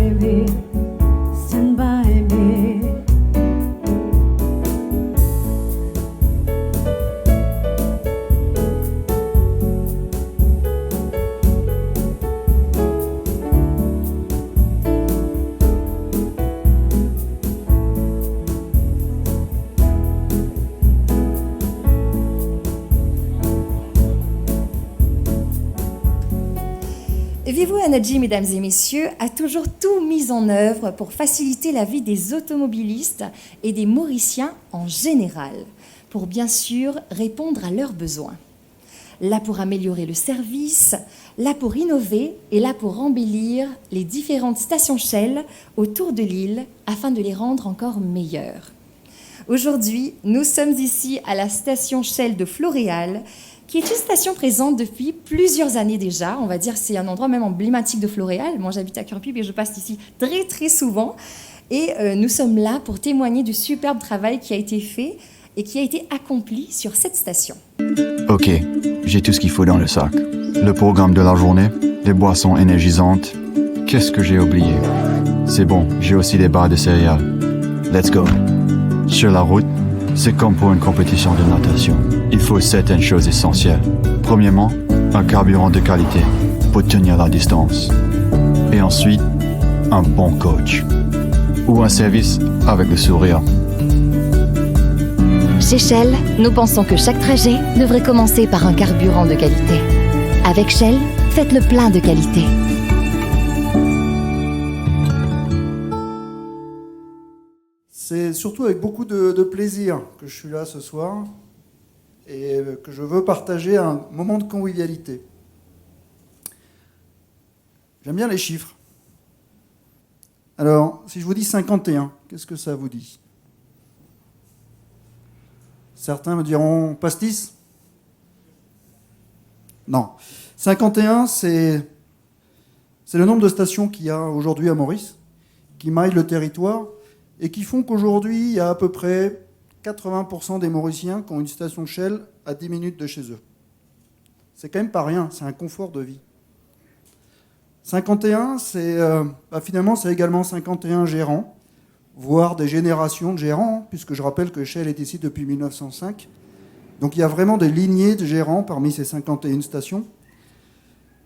baby, stand by me. Vivo Energy, mesdames et messieurs, a toujours tout mis en œuvre pour faciliter la vie des automobilistes et des Mauriciens en général, pour bien sûr répondre à leurs besoins. Là pour améliorer le service, là pour innover et là pour embellir les différentes stations Shell autour de l'île afin de les rendre encore meilleures. Aujourd'hui, nous sommes ici à la station Shell de Floréal, qui est une station présente depuis plusieurs années déjà. On va dire que c'est un endroit même emblématique de Floréal. Moi, j'habite à Cœur-Pub et je passe ici très, très souvent. Et nous sommes là pour témoigner du superbe travail qui a été fait et qui a été accompli sur cette station. Ok, j'ai tout ce qu'il faut dans le sac. Le programme de la journée, les boissons énergisantes. Qu'est-ce que j'ai oublié? C'est bon, j'ai aussi des barres de céréales. Let's go. Sur la route, c'est comme pour une compétition de natation. Il faut certaines choses essentielles. Premièrement, un carburant de qualité pour tenir la distance. Et ensuite, un bon coach. Ou un service avec le sourire. Chez Shell, nous pensons que chaque trajet devrait commencer par un carburant de qualité. Avec Shell, faites le plein de qualité. C'est surtout avec beaucoup de plaisir que je suis là ce soir et que je veux partager un moment de convivialité. J'aime bien les chiffres. Alors, si je vous dis 51, qu'est-ce que ça vous dit? Certains me diront pastis? Non. 51, c'est le nombre de stations qu'il y a aujourd'hui à Maurice, qui maillent le territoire et qui font qu'aujourd'hui, il y a à peu près 80% des Mauriciens qui ont une station Shell à 10 minutes de chez eux. C'est quand même pas rien, c'est un confort de vie. 51, finalement, c'est également 51 gérants, voire des générations de gérants, puisque je rappelle que Shell est ici depuis 1905. Donc il y a vraiment des lignées de gérants parmi ces 51 stations.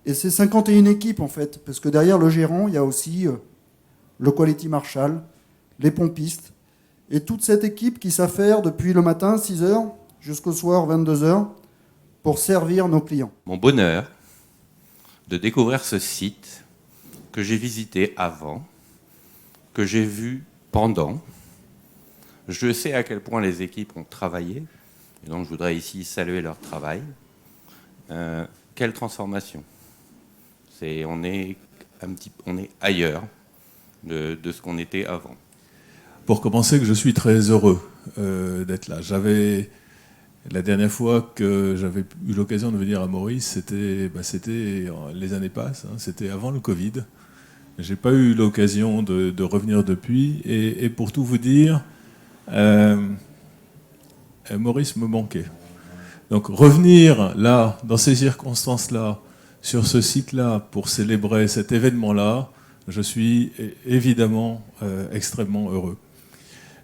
Et c'est 51 équipes, en fait, parce que derrière le gérant, il y a aussi le Quality Marshal, les pompistes, et toute cette équipe qui s'affaire depuis le matin, 6h, jusqu'au soir, 22h, pour servir nos clients. Mon bonheur de découvrir ce site que j'ai visité avant, que j'ai vu pendant. Je sais à quel point les équipes ont travaillé, et donc je voudrais ici saluer leur travail. Quelle transformation! On est ailleurs de ce qu'on était avant. Pour commencer, que je suis très heureux d'être là. La dernière fois que j'avais eu l'occasion de venir à Maurice, c'était les années passent, c'était avant le Covid. J'ai pas eu l'occasion de revenir depuis, et pour tout vous dire, Maurice me manquait. Donc revenir là, dans ces circonstances-là, sur ce site-là, pour célébrer cet événement-là, je suis évidemment extrêmement heureux.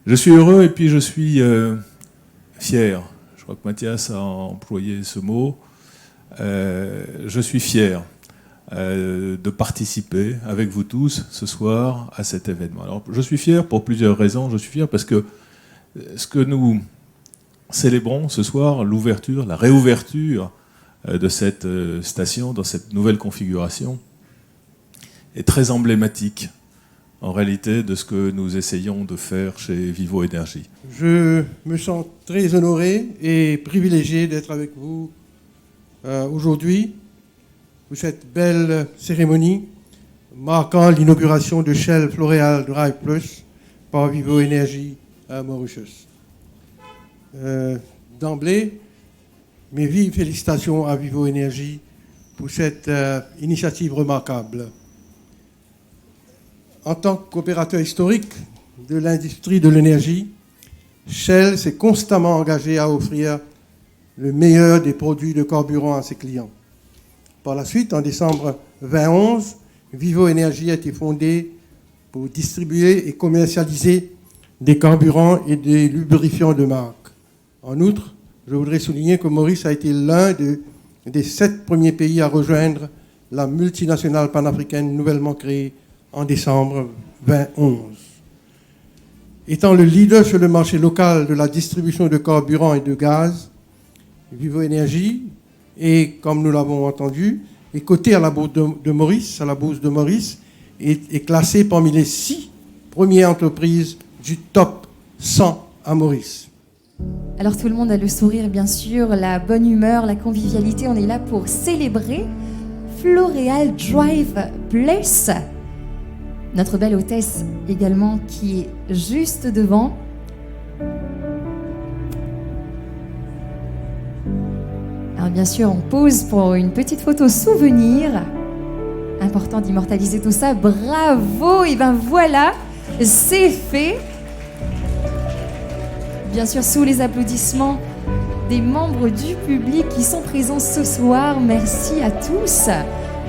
Je suis heureux et puis je suis fier. Je crois que Mathias a employé ce mot. Je suis fier de participer avec vous tous ce soir à cet événement. Alors, je suis fier pour plusieurs raisons. Je suis fier parce que ce que nous célébrons ce soir, l'ouverture, la réouverture de cette station dans cette nouvelle configuration, est très emblématique en réalité de ce que nous essayons de faire chez Vivo Energy. Je me sens très honoré et privilégié d'être avec vous aujourd'hui pour cette belle cérémonie marquant l'inauguration de Shell Floréal Drive Plus par Vivo Energy à Mauritius. D'emblée, mes vives félicitations à Vivo Energy pour cette initiative remarquable. En tant que coopérateur historique de l'industrie de l'énergie, Shell s'est constamment engagé à offrir le meilleur des produits de carburant à ses clients. Par la suite, en décembre 2011, Vivo Energy a été fondée pour distribuer et commercialiser des carburants et des lubrifiants de marque. En outre, je voudrais souligner que Maurice a été l'un des 7 premiers pays à rejoindre la multinationale panafricaine nouvellement créée en décembre 2011. Étant le leader sur le marché local de la distribution de carburant et de gaz, Vivo Énergie, et comme nous l'avons entendu, est coté à la bourse de Maurice, est classé parmi les 6 premières entreprises du top 100 à Maurice. Alors tout le monde a le sourire, bien sûr, la bonne humeur, la convivialité. On est là pour célébrer Floréal Drive Plus. Notre belle hôtesse également qui est juste devant. Alors bien sûr, on pose pour une petite photo souvenir. Important d'immortaliser tout ça. Bravo! Et ben voilà, c'est fait. Bien sûr, sous les applaudissements des membres du public qui sont présents ce soir. Merci à tous.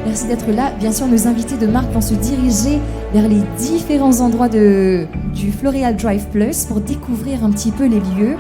Merci d'être là. Bien sûr, nos invités de marque vont se diriger vers les différents endroits du Floréal Drive Plus pour découvrir un petit peu les lieux.